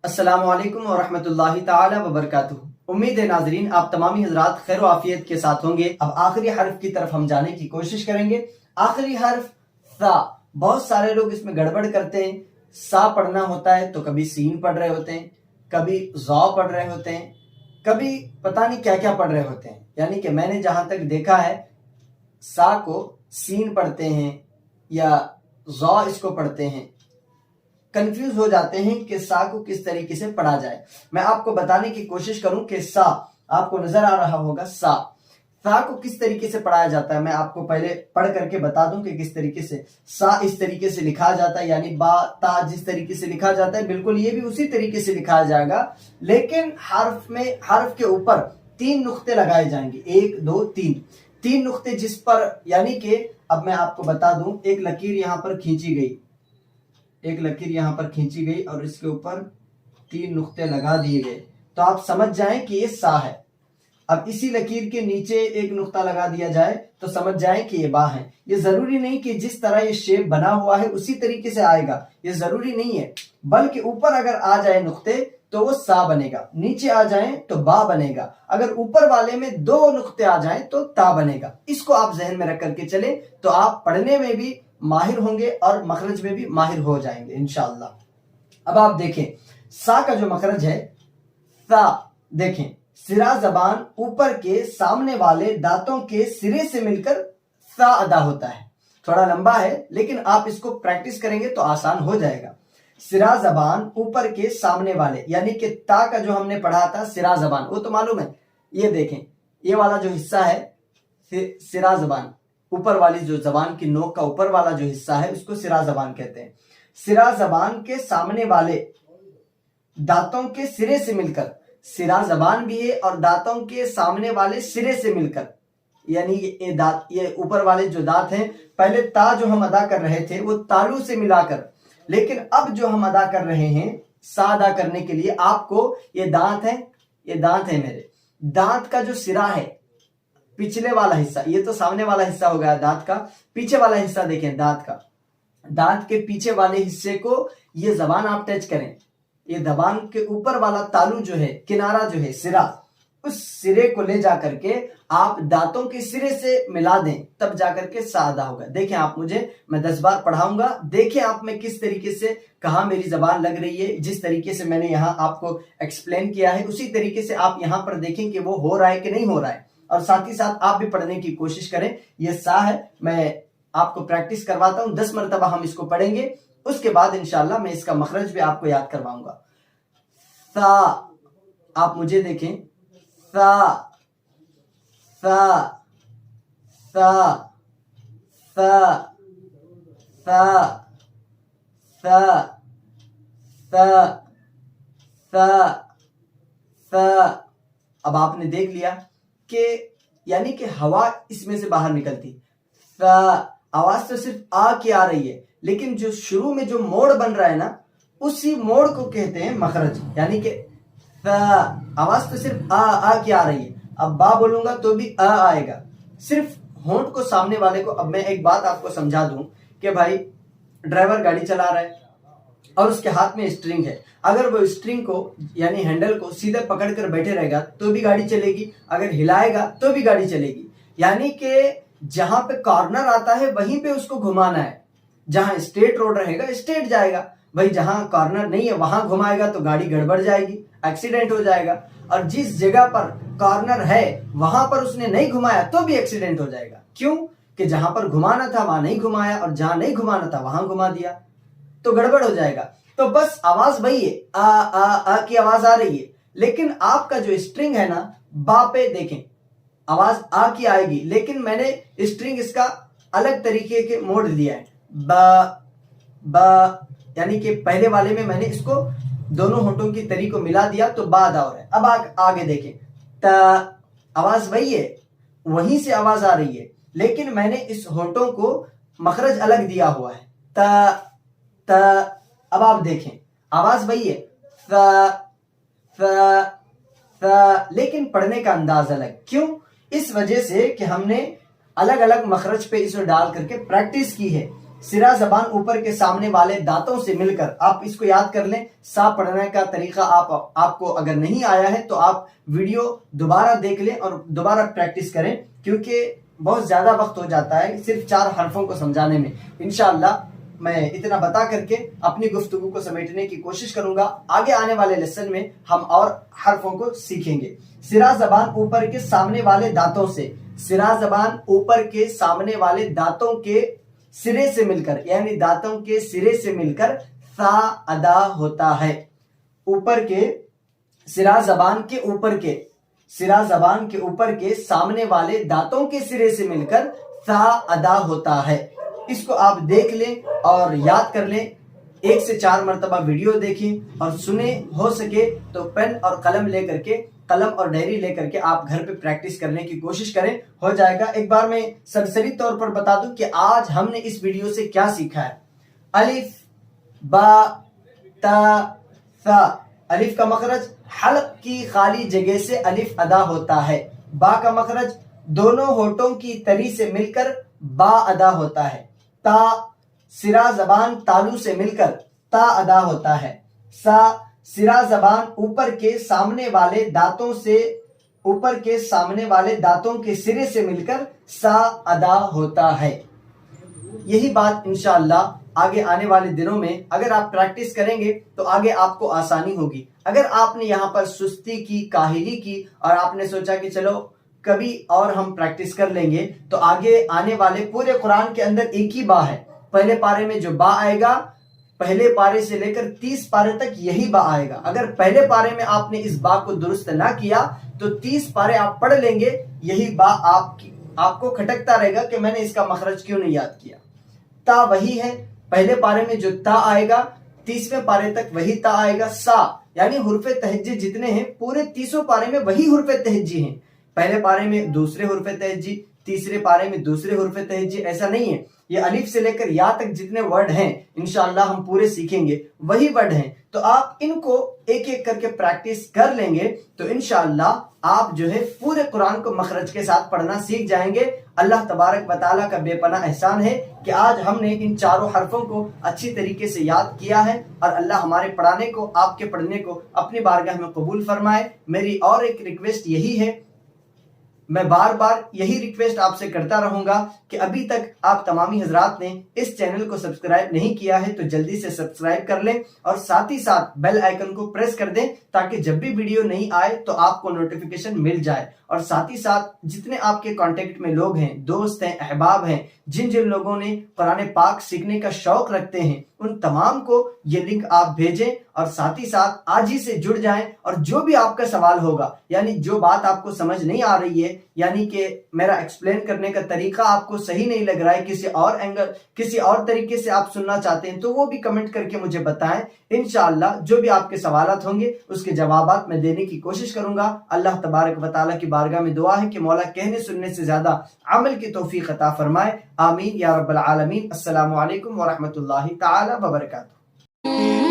अस्सलामु अलैकुम वरहमतुल्लाहि ताला वबरकातुहू। उम्मीद है नाजरीन आप तमामी हजरात खैर व आफियत के साथ होंगे। अब आखिरी हर्फ की तरफ हम जाने की कोशिश करेंगे। आखिरी हर्फ सा। बहुत सारे लोग इसमें गड़बड़ करते हैं। सा पढ़ना होता है तो कभी सीन पढ़ रहे होते हैं, कभी ज़ौ पढ़ रहे होते हैं, कभी पता नहीं क्या क्या पढ़ रहे होते हैं। यानी कि मैंने जहां तक देखा है सा को सीन पढ़ते हैं या ज़ौ इसको पढ़ते हैं, कंफ्यूज हो जाते हैं कि सा को किस तरीके से पढ़ा जाए। मैं आपको बताने की कोशिश करूं कि सा, आपको नजर आ रहा होगा सा को किस तरीके से पढ़ाया जाता है। मैं आपको पहले पढ़ करके बता दूं कि किस तरीके से सा इस तरीके से लिखा जाता है, यानी बा ता जिस तरीके से लिखा जाता है बिल्कुल ये भी उसी तरीके से लिखा जाएगा, लेकिन हर्फ के ऊपर 3 नुक्ते लगाए जाएंगे। 1 2 3 नुक्ते, जिस पर यानी कि अब मैं आपको बता दूं, एक लकीर यहां पर खींची गई और इसके ऊपर 3 नुक्ते लगा दिए गए, तो आप समझ जाएं कि ये सा है। अब इसी लकीर के नीचे एक नुक्ता लगा दिया जाए तो समझ जाएं कि ये बा है। ये जरूरी नहीं कि जिस तरह ये शेप बना हुआ है उसी तरीके से आएगा, ये जरूरी नहीं है, बल्कि ऊपर अगर आ जाए नुक्ते तो वो सा बनेगा, नीचे आ जाए तो बा बनेगा, अगर ऊपर वाले में 2 नुक्ते आ जाए तो ता बनेगा। इसको आप जहन में रख करके चले तो आप पढ़ने में भी माहिर होंगे और मखरज में भी माहिर हो जाएंगे इंशाअल्लाह। अब आप देखें सा का जो मखरज है सा, देखें सिरा जबान ऊपर के सामने वाले दांतों के सिरे से मिलकर सा अदा होता है। थोड़ा लंबा है लेकिन आप इसको प्रैक्टिस करेंगे तो आसान हो जाएगा। सिरा जबान ऊपर के सामने वाले, यानी कि ता का जो हमने पढ़ा था सिरा जबान, वो तो मालूम है। ये देखें ये वाला जो हिस्सा है सिरा जबान, ऊपर वाली जो जबान की नोक का ऊपर वाला जो हिस्सा है उसको सिरा जबान कहते हैं। सिरा जबान के सामने वाले दांतों के सिरे से मिलकर, सिरा जबान भी है और दांतों के सामने वाले सिरे से मिलकर, यानी ये ऊपर वाले जो दांत हैं, पहले ता जो हम अदा कर रहे थे वो तालू से मिलाकर, लेकिन अब जो हम अदा कर रहे हैं सा अदा करने के लिए आपको ये दांत है मेरे दांत का जो सिरा है, पिछले वाला हिस्सा, ये तो सामने वाला हिस्सा हो गया दांत का, पीछे वाला हिस्सा देखें दांत के पीछे वाले हिस्से को ये जबान आप टच करें, ये जबान के ऊपर वाला तालू जो है, किनारा जो है सिरा, उस सिरे को ले जा करके आप दांतों के सिरे से मिला दें, तब जाकर के सा अदा होगा। देखें आप मैं 10 बार पढ़ाऊंगा, देखें आप में किस तरीके से कहाँ मेरी जबान लग रही है। जिस तरीके से मैंने यहाँ आपको एक्सप्लेन किया है उसी तरीके से आप यहाँ पर देखें कि वो हो रहा है कि नहीं हो रहा है, और साथ ही साथ आप भी पढ़ने की कोशिश करें। ये सा है, मैं आपको प्रैक्टिस करवाता हूं, 10 मरतबा हम इसको पढ़ेंगे, उसके बाद इंशाल्लाह मैं इसका मखरज भी आपको याद करवाऊंगा। सा, आप मुझे देखें, सा सा सा सा सा सा सा सा सा। अब आपने देख लिया कि यानी कि हवा इसमें से बाहर निकलती, सा आवाज तो सिर्फ आ की आ रही है, लेकिन जो शुरू में जो मोड़ बन रहा है ना, उसी मोड़ को कहते हैं मखरज। यानी कि आवाज तो सिर्फ आ की आ रही है, अब बा बोलूंगा तो भी आ आएगा, सिर्फ होंठ को सामने वाले को। अब मैं एक बात आपको समझा दूं कि भाई ड्राइवर गाड़ी चला रहा है और उसके हाथ में स्ट्रिंग है, अगर वो स्ट्रिंग को यानी हैंडल को सीधे पकड़ कर बैठे रहेगा तो भी गाड़ी चलेगी, अगर हिलाएगा तो भी गाड़ी चलेगी। यानी कि जहां पे कॉर्नर आता है वहीं पे उसको घुमाना है, जहां स्ट्रेट रोड रहेगा स्ट्रेट जाएगा, भाई जहां कॉर्नर नहीं है वहां घुमाएगा तो गाड़ी गड़बड़ जाएगी, एक्सीडेंट हो जाएगा। और जिस जगह पर कॉर्नर है वहां पर उसने नहीं घुमाया तो भी एक्सीडेंट हो जाएगा। क्यों? कि जहां पर घुमाना था वहां नहीं घुमाया और जहां नहीं घुमाना था वहां घुमा दिया, तो गड़बड़ हो जाएगा। तो बस आवाज वही है, आ की आवाज आ रही है, लेकिन आपका जो स्ट्रिंग है ना, बा पे देखें आवाज आ की आएगी, लेकिन मैंने स्ट्रिंग इसका अलग तरीके के मोड़ दिया है, बा यानी कि पहले वाले में मैंने इसको दोनों होठों की तरी को मिला दिया तो बा अदा हो रहा है। अब आगे देखें, त आवाज वही है, वहीं से आवाज आ रही है, लेकिन मैंने इस होठों को मखरज अलग दिया हुआ है, त। अब आप देखें आवाज वही है, लेकिन पढ़ने का अंदाज अलग। क्यों? इस वजह से कि हमने अलग अलग मखरज पे इसे डाल करके प्रैक्टिस की है। सिरा जबान ऊपर के सामने वाले दांतों से मिलकर, आप इसको याद कर लें। सा पढ़ने का तरीका आपको अगर नहीं आया है तो आप वीडियो दोबारा देख लें और दोबारा प्रैक्टिस करें, क्योंकि बहुत ज्यादा वक्त हो जाता है सिर्फ 4 हरफों को समझाने में। इंशाअल्लाह मैं इतना बता करके अपनी गुफ्तगू को समेटने की कोशिश करूंगा। आगे आने वाले लेसन में हम और हरफों को सीखेंगे। सिरा जबान ऊपर के सामने वाले दांतों से, सिरा जबान ऊपर के सामने वाले दांतों के सिरे से मिलकर, यानी दांतों के सिरे से मिलकर सा अदा होता है। ऊपर के सिरा जबान के ऊपर के, सिरा जबान के ऊपर के सामने वाले दांतों के सिरे से मिलकर सा अदा होता है। इसको आप देख लें और याद कर लें। 1 से 4 मरतबा वीडियो देखें और सुने, हो सके तो पेन और कलम लेकर के, कलम और डायरी लेकर के आप घर पे प्रैक्टिस करने की कोशिश करें, हो जाएगा। एक बार मैं सरसरी तौर पर बता दूं कि आज हमने इस वीडियो से क्या सीखा है। अलिफ बा ता सा, अलिफ का मखरज हल्क की खाली जगह से अलिफ अदा होता है। बा का मखरज दोनों होठों की तरी से मिलकर बा अदा होता है। ता सिरा जबान तालू से मिलकर ता अदा होता है। सा सिरा जबान ऊपर के सामने वाले दांतों से, ऊपर के सामने वाले दांतों के सिरे से मिलकर सा अदा होता है। यही बात इंशाअल्लाह आगे आने वाले दिनों में अगर आप प्रैक्टिस करेंगे तो आगे आपको आसानी होगी। अगर आपने यहाँ पर सुस्ती की, काहिली की और आपने सोचा कि चलो कभी और हम प्रैक्टिस कर लेंगे, तो आगे आने वाले पूरे कुरान के अंदर एक ही बा है। पहले पारे में जो बा आएगा, पहले पारे से लेकर 30 पारे तक यही बा आएगा। अगर पहले पारे में आपने इस बा को दुरुस्त ना किया तो 30 पारे आप पढ़ लेंगे, यही बा आपको खटकता रहेगा कि मैंने इसका मखरज क्यों नहीं याद किया। ता वही है, पहले पारे में जो ता आएगा 30वें पारे तक वही ता आएगा। सा यानी हुर्फे तहज्जी जितने हैं पूरे 30 पारे में वही हुर्फे तहज्जी हैं। पहले पारे में दूसरे हुर्फे तहज्जी, तीसरे पारे में दूसरे हुर्फे तहज्जी, ऐसा नहीं है। ये अलिफ से लेकर या तक जितने वर्ड हैं इंशाअल्लाह हम पूरे सीखेंगे, वही वर्ड हैं। तो आप इनको एक एक करके प्रैक्टिस कर लेंगे तो इंशाअल्लाह आप जो है पूरे कुरान को मखरज के साथ पढ़ना सीख जाएंगे। अल्लाह तबारक व तआला का बेपनाह एहसान है कि आज हमने इन 4 हरफों को अच्छी तरीके से याद किया है और अल्लाह हमारे पढ़ाने को, आपके पढ़ने को अपनी बारगाह में कबूल फरमाए। मेरी और एक रिक्वेस्ट यही है, मैं बार बार यही रिक्वेस्ट आपसे करता रहूंगा कि अभी तक आप तमामी हजरात ने इस चैनल को सब्सक्राइब नहीं किया है तो जल्दी से सब्सक्राइब कर लें और साथ ही साथ बेल आइकन को प्रेस कर दें ताकि जब भी वीडियो नहीं आए तो आपको नोटिफिकेशन मिल जाए। और साथ ही साथ जितने आपके कांटेक्ट में लोग हैं, दोस्त हैं, अहबाब हैं, जिन जिन लोगों ने कुरान पाक सीखने का शौक रखते हैं, उन तमाम को ये लिंक आप भेजें और साथ ही साथ आज ही से जुड़ जाएं। और जो भी आपका सवाल होगा, यानी जो बात आपको समझ नहीं आ रही है, यानी कि मेरा एक्सप्लेन करने का तरीका आपको सही नहीं लग रहा है, किसी और एंगल, किसी और तरीके से आप सुनना चाहते हैं, तो वो भी कमेंट करके मुझे बताएं। इंशाअल्लाह जो भी आपके सवालात होंगे उसके जवाबात मैं देने की कोशिश करूंगा। अल्लाह तबारक व तआला की बारगाह में दुआ है कि मौला कहने सुनने से ज्यादा अमल की तौफीक अता फरमाए। आमीन या रब्बल आलमीन। अस्सलामु अलैकुम व रहमतुल्लाहि तआला व बरकातहू।